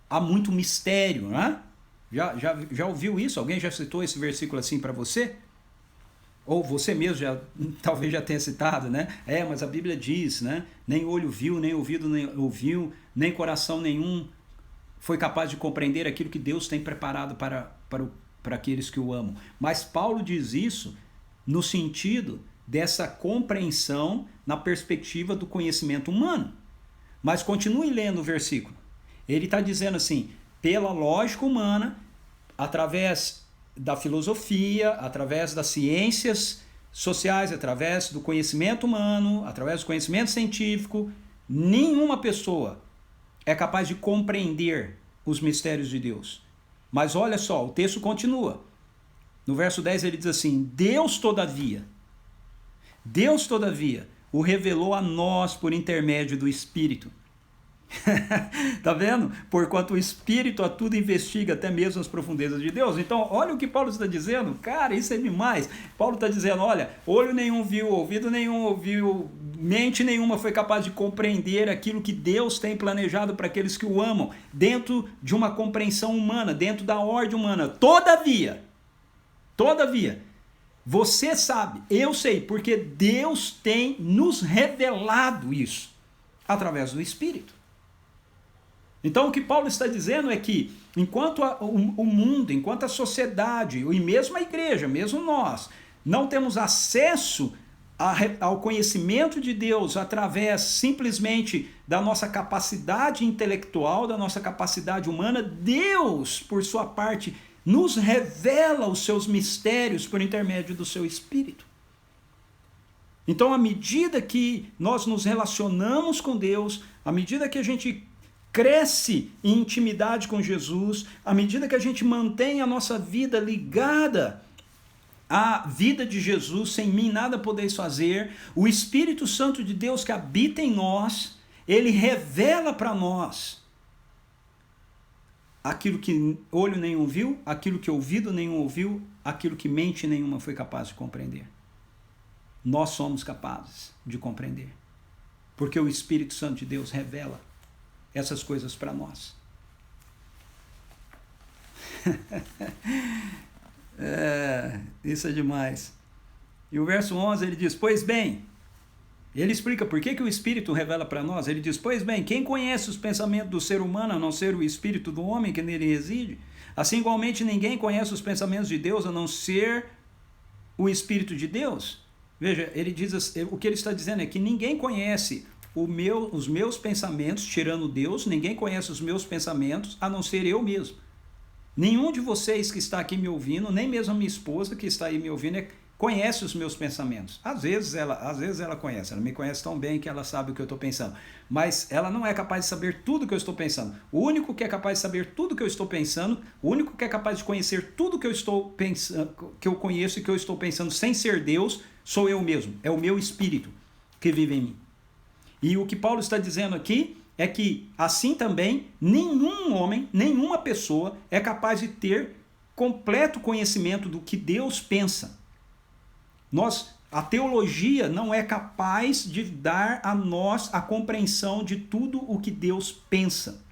há muito mistério, né? Já ouviu isso? Alguém já citou esse versículo assim para você? Ou você mesmo talvez já tenha citado, né? Mas a Bíblia diz, né? Nem olho viu, nem ouvido nem ouviu, nem coração nenhum foi capaz de compreender aquilo que Deus tem preparado para aqueles que o amam. Mas Paulo diz isso no sentido dessa compreensão na perspectiva do conhecimento humano. Mas continue lendo o versículo. Ele está dizendo assim, pela lógica humana, através da filosofia, através das ciências sociais, através do conhecimento humano, através do conhecimento científico, nenhuma pessoa é capaz de compreender os mistérios de Deus. Mas olha só, o texto continua. No verso 10 ele diz assim: Deus todavia o revelou a nós por intermédio do Espírito. Tá vendo? Porquanto o Espírito a tudo investiga, até mesmo as profundezas de Deus. Então, olha o que Paulo está dizendo. Cara, isso é demais. Paulo está dizendo, olha, olho nenhum viu, ouvido nenhum ouviu, mente nenhuma foi capaz de compreender aquilo que Deus tem planejado para aqueles que o amam, dentro de uma compreensão humana, dentro da ordem humana. Todavia, você sabe, eu sei, porque Deus tem nos revelado isso através do Espírito. Então o que Paulo está dizendo é que enquanto o mundo, enquanto a sociedade e mesmo a igreja, mesmo nós, não temos acesso ao conhecimento de Deus através simplesmente da nossa capacidade intelectual, da nossa capacidade humana, Deus, por sua parte, nos revela os seus mistérios por intermédio do seu Espírito. Então, à medida que nós nos relacionamos com Deus, à medida que a gente cresce em intimidade com Jesus, à medida que a gente mantém a nossa vida ligada à vida de Jesus, sem mim nada podeis fazer, o Espírito Santo de Deus que habita em nós, ele revela para nós aquilo que olho nenhum viu, aquilo que ouvido nenhum ouviu, aquilo que mente nenhuma foi capaz de compreender. Nós somos capazes de compreender, porque o Espírito Santo de Deus revela essas coisas para nós. Isso é demais. E o verso 11 ele diz, pois bem, ele explica por que o Espírito revela para nós. Ele diz, pois bem, quem conhece os pensamentos do ser humano a não ser o Espírito do homem que nele reside? Assim igualmente ninguém conhece os pensamentos de Deus a não ser o Espírito de Deus. Veja, ele diz, o que ele está dizendo é que ninguém conhece os meus pensamentos, tirando Deus, ninguém conhece os meus pensamentos a não ser eu mesmo. Nenhum de vocês que está aqui me ouvindo, nem mesmo a minha esposa que está aí me ouvindo, conhece os meus pensamentos. Às vezes ela conhece, ela me conhece tão bem que ela sabe o que eu estou pensando, mas ela não é capaz de saber tudo o que eu estou pensando. O único que é capaz de saber tudo o que eu estou pensando, o único que é capaz de conhecer tudo que eu estou pensando, que eu conheço e que eu estou pensando sem ser Deus, sou eu mesmo, é o meu Espírito que vive em mim. E o que Paulo está dizendo aqui é que, assim também, nenhum homem, nenhuma pessoa é capaz de ter completo conhecimento do que Deus pensa. A teologia não é capaz de dar a nós a compreensão de tudo o que Deus pensa,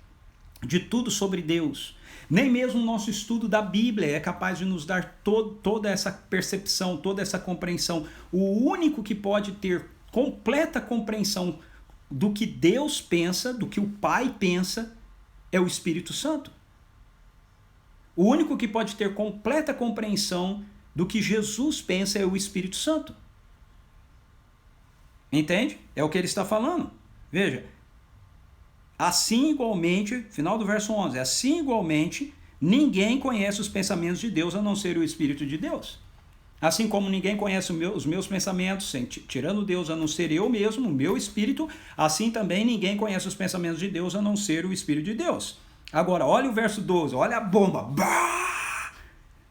de tudo sobre Deus. Nem mesmo o nosso estudo da Bíblia é capaz de nos dar toda essa percepção, toda essa compreensão. O único que pode ter completa compreensão do que Deus pensa, do que o Pai pensa, é o Espírito Santo. O único que pode ter completa compreensão do que Jesus pensa é o Espírito Santo. Entende? É o que ele está falando. Veja, assim igualmente, final do verso 11, assim igualmente, ninguém conhece os pensamentos de Deus a não ser o Espírito de Deus. Assim como ninguém conhece os meus pensamentos, tirando Deus a não ser eu mesmo, o meu Espírito, assim também ninguém conhece os pensamentos de Deus a não ser o Espírito de Deus. Agora, olha o verso 12, olha a bomba. Bah!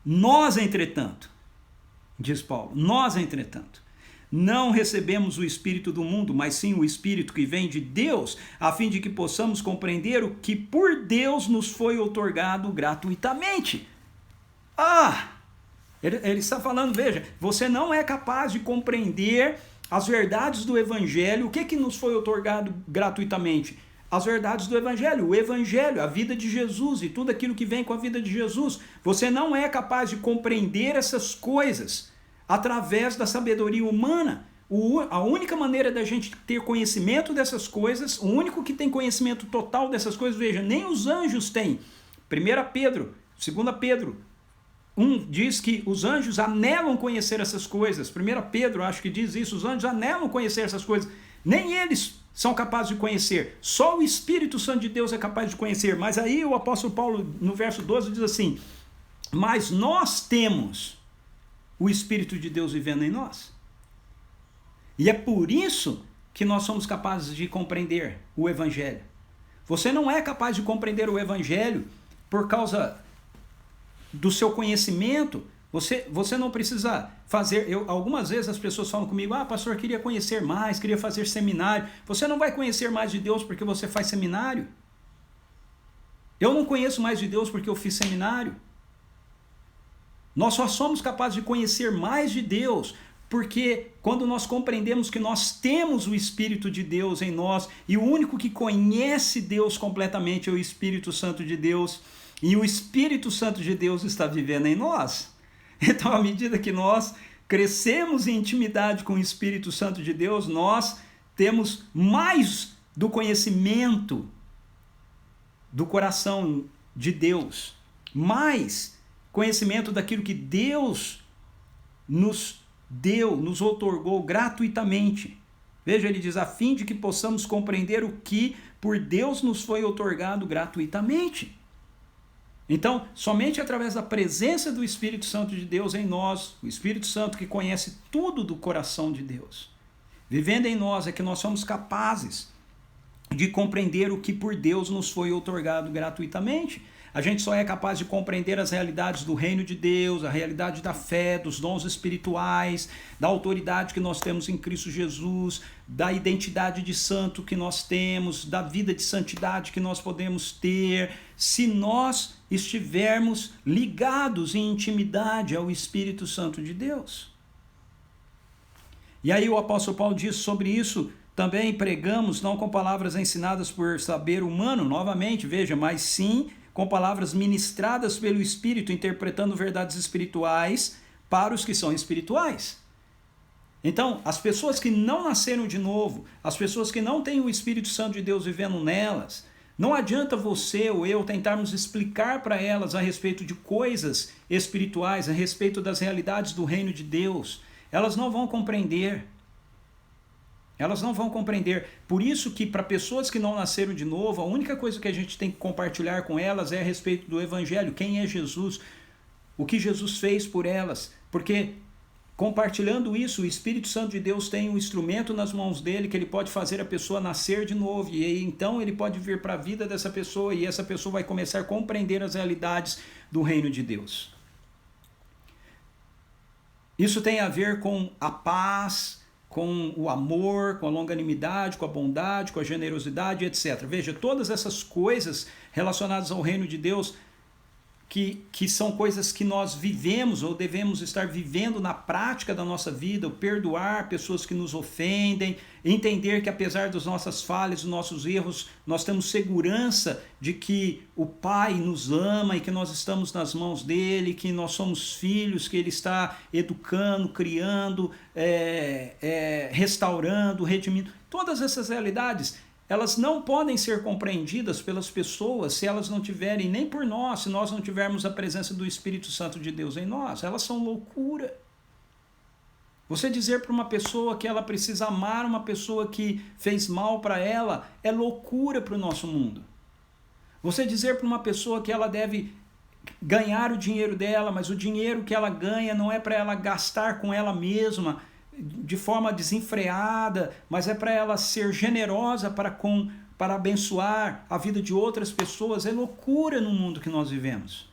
Nós, entretanto, diz Paulo, nós, entretanto, não recebemos o Espírito do mundo, mas sim o Espírito que vem de Deus, a fim de que possamos compreender o que por Deus nos foi outorgado gratuitamente. Ele está falando, veja, você não é capaz de compreender as verdades do Evangelho. O que nos foi outorgado gratuitamente? As verdades do Evangelho, o Evangelho, a vida de Jesus e tudo aquilo que vem com a vida de Jesus. Você não é capaz de compreender essas coisas através da sabedoria humana. A única maneira da gente ter conhecimento dessas coisas, o único que tem conhecimento total dessas coisas, veja, nem os anjos têm. 1 Pedro, 2 Pedro, diz que os anjos anelam conhecer essas coisas. 1 Pedro, acho que diz isso, os anjos anelam conhecer essas coisas. Nem eles são capazes de conhecer. Só o Espírito Santo de Deus é capaz de conhecer. Mas aí o apóstolo Paulo, no verso 12, diz assim, mas nós temos o Espírito de Deus vivendo em nós. E é por isso que nós somos capazes de compreender o Evangelho. Você não é capaz de compreender o Evangelho por causa do seu conhecimento. Você não precisa fazer... algumas vezes as pessoas falam comigo, pastor, queria conhecer mais, queria fazer seminário. Você não vai conhecer mais de Deus porque você faz seminário. Eu não conheço mais de Deus porque eu fiz seminário. Nós só somos capazes de conhecer mais de Deus porque quando nós compreendemos que nós temos o Espírito de Deus em nós e o único que conhece Deus completamente é o Espírito Santo de Deus, e o Espírito Santo de Deus está vivendo em nós. Então, à medida que nós crescemos em intimidade com o Espírito Santo de Deus, nós temos mais do conhecimento do coração de Deus, mais conhecimento daquilo que Deus nos deu, nos outorgou gratuitamente. Veja, ele diz, a fim de que possamos compreender o que por Deus nos foi outorgado gratuitamente. Então, somente através da presença do Espírito Santo de Deus em nós, o Espírito Santo que conhece tudo do coração de Deus, vivendo em nós, é que nós somos capazes de compreender o que por Deus nos foi outorgado gratuitamente. A gente só é capaz de compreender as realidades do reino de Deus, a realidade da fé, dos dons espirituais, da autoridade que nós temos em Cristo Jesus, da identidade de santo que nós temos, da vida de santidade que nós podemos ter, se nós estivermos ligados em intimidade ao Espírito Santo de Deus. E aí o apóstolo Paulo diz sobre isso: também pregamos não com palavras ensinadas por saber humano, novamente, veja, mas sim com palavras ministradas pelo Espírito, interpretando verdades espirituais para os que são espirituais. Então, as pessoas que não nasceram de novo, as pessoas que não têm o Espírito Santo de Deus vivendo nelas, não adianta você ou eu tentarmos explicar para elas a respeito de coisas espirituais, a respeito das realidades do reino de Deus. Elas não vão compreender. Elas não vão compreender. Por isso que para pessoas que não nasceram de novo, a única coisa que a gente tem que compartilhar com elas é a respeito do Evangelho. Quem é Jesus? O que Jesus fez por elas? Porque compartilhando isso, o Espírito Santo de Deus tem um instrumento nas mãos dele que ele pode fazer a pessoa nascer de novo. E aí, então ele pode vir para a vida dessa pessoa e essa pessoa vai começar a compreender as realidades do reino de Deus. Isso tem a ver com a paz, com o amor, com a longanimidade, com a bondade, com a generosidade, etc. Veja, todas essas coisas relacionadas ao reino de Deus, que são coisas que nós vivemos ou devemos estar vivendo na prática da nossa vida, o perdoar pessoas que nos ofendem, entender que apesar das nossas falhas, dos nossos erros, nós temos segurança de que o Pai nos ama e que nós estamos nas mãos dele, que nós somos filhos, que ele está educando, criando, restaurando, redimindo. Todas essas realidades, elas não podem ser compreendidas pelas pessoas se elas não tiverem, nem por nós, se nós não tivermos a presença do Espírito Santo de Deus em nós. Elas são loucura. Você dizer para uma pessoa que ela precisa amar uma pessoa que fez mal para ela é loucura para o nosso mundo. Você dizer para uma pessoa que ela deve ganhar o dinheiro dela, mas o dinheiro que ela ganha não é para ela gastar com ela mesma, de forma desenfreada, mas é para ela ser generosa para abençoar a vida de outras pessoas. É loucura no mundo que nós vivemos.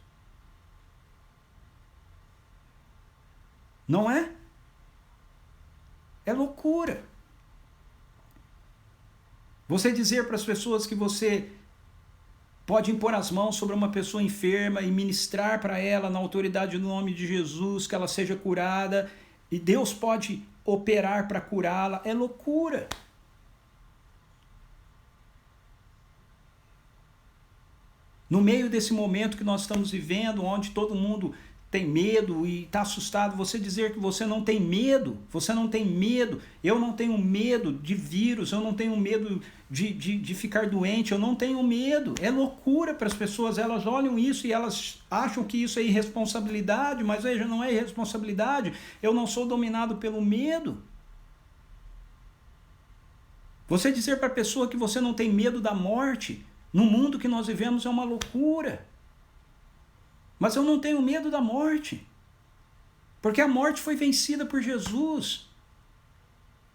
Não é? É loucura. Você dizer para as pessoas que você pode impor as mãos sobre uma pessoa enferma e ministrar para ela na autoridade do nome de Jesus, que ela seja curada, e Deus pode operar para curá-la, é loucura. No meio desse momento que nós estamos vivendo, onde todo mundo tem medo e está assustado, você dizer que você não tem medo, eu não tenho medo de vírus, eu não tenho medo de ficar doente, eu não tenho medo, é loucura para as pessoas. Elas olham isso e elas acham que isso é irresponsabilidade, mas veja, não é irresponsabilidade, eu não sou dominado pelo medo. Você dizer para a pessoa que você não tem medo da morte, no mundo que nós vivemos, é uma loucura. Mas eu não tenho medo da morte, porque a morte foi vencida por Jesus.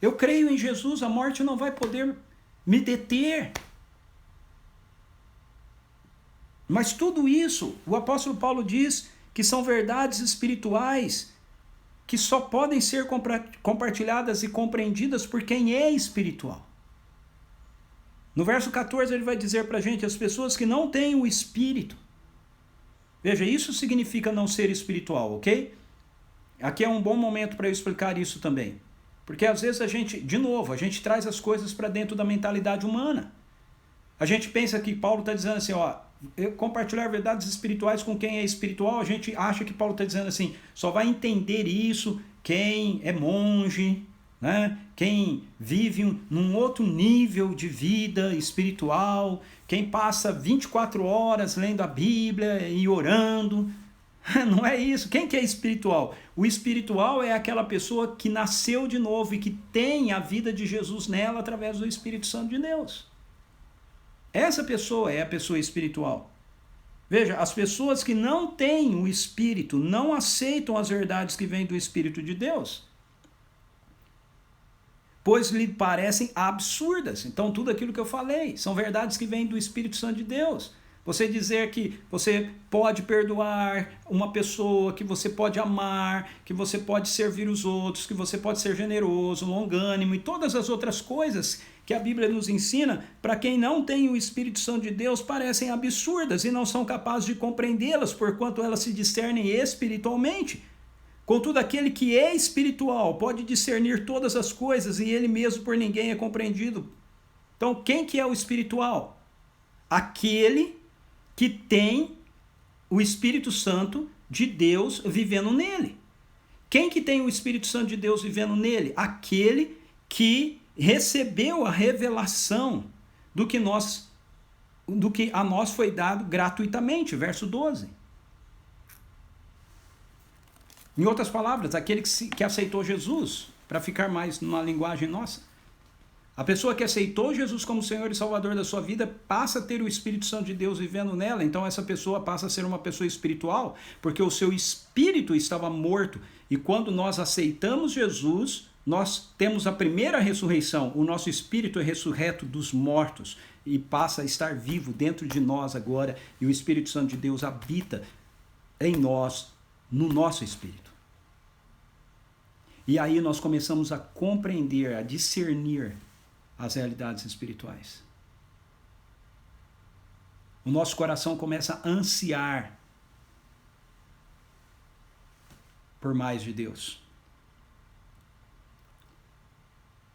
Eu creio em Jesus, a morte não vai poder me deter. Mas tudo isso, o apóstolo Paulo diz que são verdades espirituais que só podem ser compartilhadas e compreendidas por quem é espiritual. No verso 14 ele vai dizer para a gente, as pessoas que não têm o Espírito. Veja, isso significa não ser espiritual, ok? Aqui é um bom momento para eu explicar isso também. Porque às vezes a gente traz as coisas para dentro da mentalidade humana. A gente pensa que Paulo está dizendo assim, compartilhar verdades espirituais com quem é espiritual, a gente acha que Paulo está dizendo assim, só vai entender isso quem é monge, né? Quem vive num outro nível de vida espiritual, quem passa 24 horas lendo a Bíblia e orando. Não é isso. Quem que é espiritual? O espiritual é aquela pessoa que nasceu de novo e que tem a vida de Jesus nela através do Espírito Santo de Deus. Essa pessoa é a pessoa espiritual. Veja, as pessoas que não têm o Espírito não aceitam as verdades que vêm do Espírito de Deus, pois lhe parecem absurdas. Então, tudo aquilo que eu falei são verdades que vêm do Espírito Santo de Deus. Você dizer que você pode perdoar uma pessoa, que você pode amar, que você pode servir os outros, que você pode ser generoso, longânimo e todas as outras coisas que a Bíblia nos ensina, para quem não tem o Espírito Santo de Deus, parecem absurdas e não são capazes de compreendê-las, porquanto elas se discernem espiritualmente. Contudo, aquele que é espiritual pode discernir todas as coisas e ele mesmo por ninguém é compreendido. Então, quem que é o espiritual? Aquele que tem o Espírito Santo de Deus vivendo nele. Quem que tem o Espírito Santo de Deus vivendo nele? Aquele que recebeu a revelação do que a nós foi dado gratuitamente, verso 12. Em outras palavras, aquele que aceitou Jesus, para ficar mais numa linguagem nossa. A pessoa que aceitou Jesus como Senhor e Salvador da sua vida passa a ter o Espírito Santo de Deus vivendo nela, então essa pessoa passa a ser uma pessoa espiritual, porque o seu espírito estava morto. E quando nós aceitamos Jesus, nós temos a primeira ressurreição, o nosso espírito é ressurreto dos mortos e passa a estar vivo dentro de nós agora, e o Espírito Santo de Deus habita em nós, no nosso espírito. E aí nós começamos a compreender, a discernir as realidades espirituais. O nosso coração começa a ansiar por mais de Deus.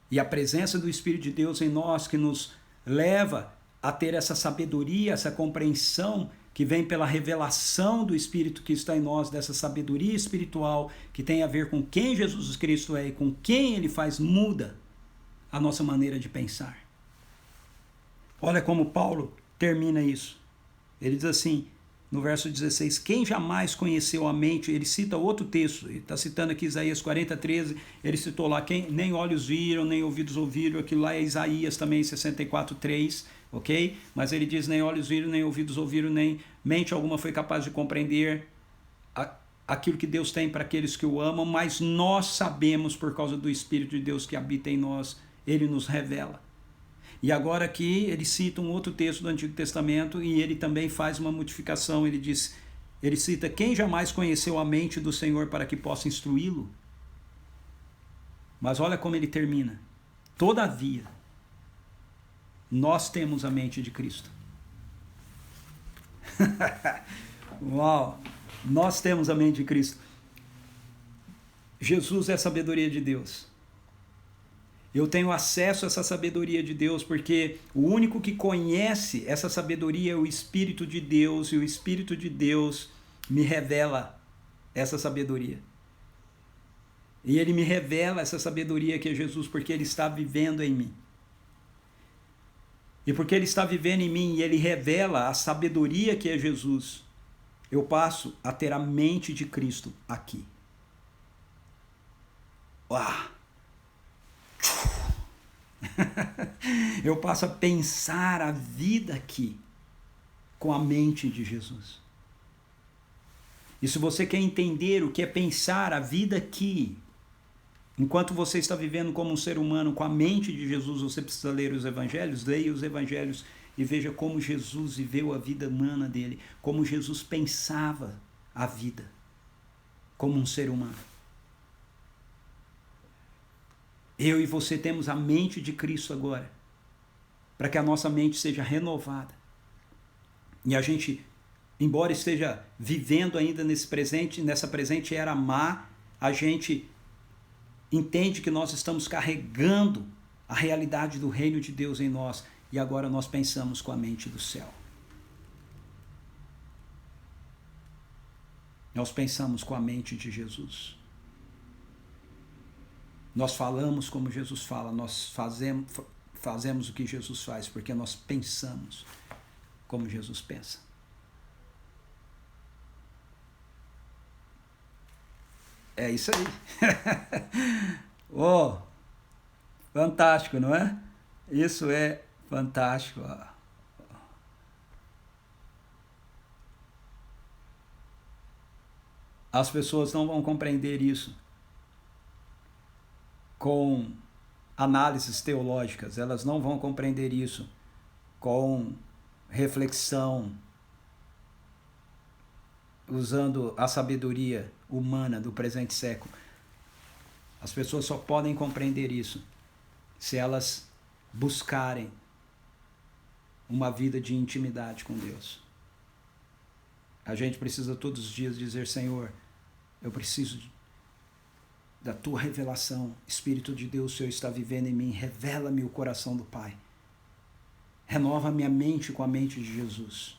E a presença do Espírito de Deus em nós que nos leva a ter essa sabedoria, essa compreensão que vem pela revelação do Espírito que está em nós, dessa sabedoria espiritual que tem a ver com quem Jesus Cristo é e com quem Ele faz, muda a nossa maneira de pensar. Olha como Paulo termina isso. Ele diz assim, no verso 16, quem jamais conheceu a mente, ele cita outro texto, ele está citando aqui Isaías 40:13, ele citou lá, nem olhos viram, nem ouvidos ouviram, aquilo lá é Isaías também, 64:3, ok? Mas ele diz, nem olhos viram, nem ouvidos ouviram, nem mente alguma foi capaz de compreender aquilo que Deus tem para aqueles que o amam, mas nós sabemos, por causa do Espírito de Deus que habita em nós, ele nos revela. E agora aqui ele cita um outro texto do Antigo Testamento e ele também faz uma modificação. Ele cita, quem jamais conheceu a mente do Senhor para que possa instruí-lo? Mas olha como ele termina. Todavia, nós temos a mente de Cristo. Uau! Nós temos a mente de Cristo. Jesus é a sabedoria de Deus. Eu tenho acesso a essa sabedoria de Deus porque o único que conhece essa sabedoria é o Espírito de Deus, e o Espírito de Deus me revela essa sabedoria. E ele me revela essa sabedoria que é Jesus porque ele está vivendo em mim. E porque ele está vivendo em mim e ele revela a sabedoria que é Jesus, eu passo a ter a mente de Cristo aqui. Uau! Eu passo a pensar a vida aqui com a mente de Jesus. E se você quer entender o que é pensar a vida aqui, enquanto você está vivendo como um ser humano com a mente de Jesus, você precisa ler os evangelhos, leia os evangelhos e veja como Jesus viveu a vida humana dele, como Jesus pensava a vida como um ser humano. Eu e você temos a mente de Cristo agora, para que a nossa mente seja renovada. E a gente, embora esteja vivendo ainda nessa presente era má, a gente entende que nós estamos carregando a realidade do reino de Deus em nós, e agora nós pensamos com a mente do céu. Nós pensamos com a mente de Jesus. Nós falamos como Jesus fala, nós fazemos o que Jesus faz, porque nós pensamos como Jesus pensa. É isso aí. Oh, fantástico, não é? Isso é fantástico. As pessoas não vão compreender isso com análises teológicas, elas não vão compreender isso com reflexão, usando a sabedoria humana do presente século. As pessoas só podem compreender isso se elas buscarem uma vida de intimidade com Deus. A gente precisa todos os dias dizer: Senhor, eu preciso da tua revelação. Espírito de Deus, o Senhor está vivendo em mim. Revela-me o coração do Pai. Renova minha mente com a mente de Jesus.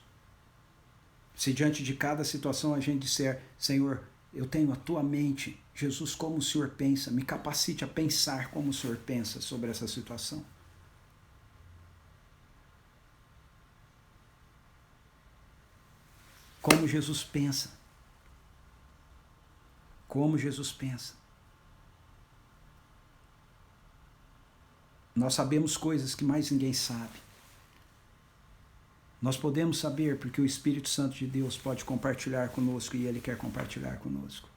Se diante de cada situação a gente disser: Senhor, eu tenho a tua mente. Jesus, como o Senhor pensa? Me capacite a pensar como o Senhor pensa sobre essa situação. Como Jesus pensa. Como Jesus pensa. Nós sabemos coisas que mais ninguém sabe. Nós podemos saber porque o Espírito Santo de Deus pode compartilhar conosco e Ele quer compartilhar conosco.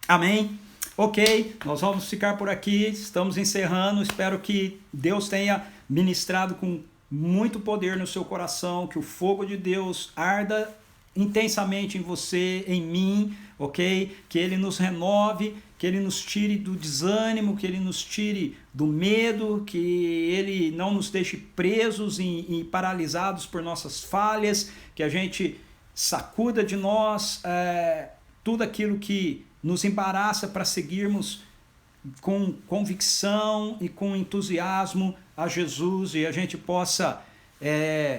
Amém? Ok, nós vamos ficar por aqui, estamos encerrando. Espero que Deus tenha ministrado com muito poder no seu coração, que o fogo de Deus arda intensamente em você, em mim, ok? Que Ele nos renove, que Ele nos tire do desânimo, que Ele nos tire do medo, que Ele não nos deixe presos e paralisados por nossas falhas, que a gente sacuda de nós tudo aquilo que nos embaraça para seguirmos com convicção e com entusiasmo a Jesus e a gente possa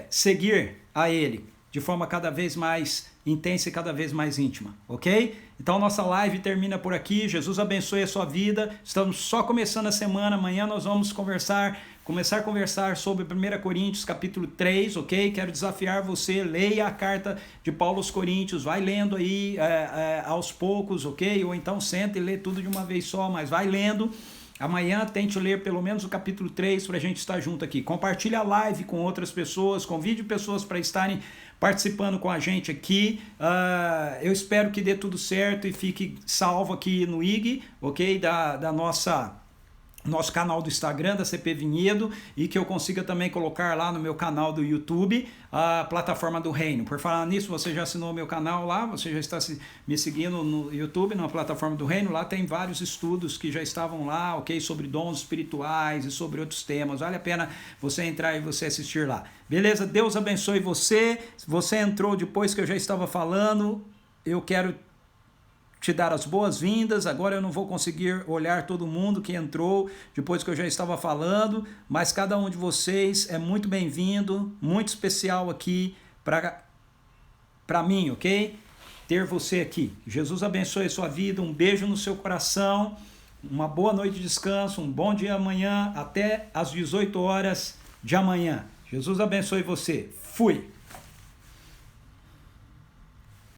seguir a Ele de forma cada vez mais intensa e cada vez mais íntima, ok? Então nossa live termina por aqui. Jesus abençoe a sua vida. Estamos só começando a semana. Amanhã nós vamos começar a conversar sobre 1 Coríntios capítulo 3, ok? Quero desafiar você, leia a carta de Paulo aos Coríntios, vai lendo aí aos poucos, ok? Ou então senta e lê tudo de uma vez só, mas vai lendo. Amanhã tente ler pelo menos o capítulo 3 para a gente estar junto aqui. Compartilhe a live com outras pessoas, convide pessoas para estarem participando com a gente aqui. Eu espero que dê tudo certo e fique salvo aqui no IG, ok? Da nosso canal do Instagram, da CP Vinhedo, e que eu consiga também colocar lá no meu canal do YouTube, a plataforma do Reino. Por falar nisso, você já assinou o meu canal lá, você já está me seguindo no YouTube, na plataforma do Reino, lá tem vários estudos que já estavam lá, ok, sobre dons espirituais e sobre outros temas. Vale a pena você entrar e você assistir lá. Beleza? Deus abençoe você. Se você entrou depois que eu já estava falando, eu quero te dar as boas-vindas. Agora eu não vou conseguir olhar todo mundo que entrou depois que eu já estava falando, mas cada um de vocês é muito bem-vindo, muito especial aqui para mim, ok? Ter você aqui. Jesus abençoe a sua vida, um beijo no seu coração, uma boa noite de descanso, um bom dia amanhã, até às 18 horas de amanhã. Jesus abençoe você. Fui!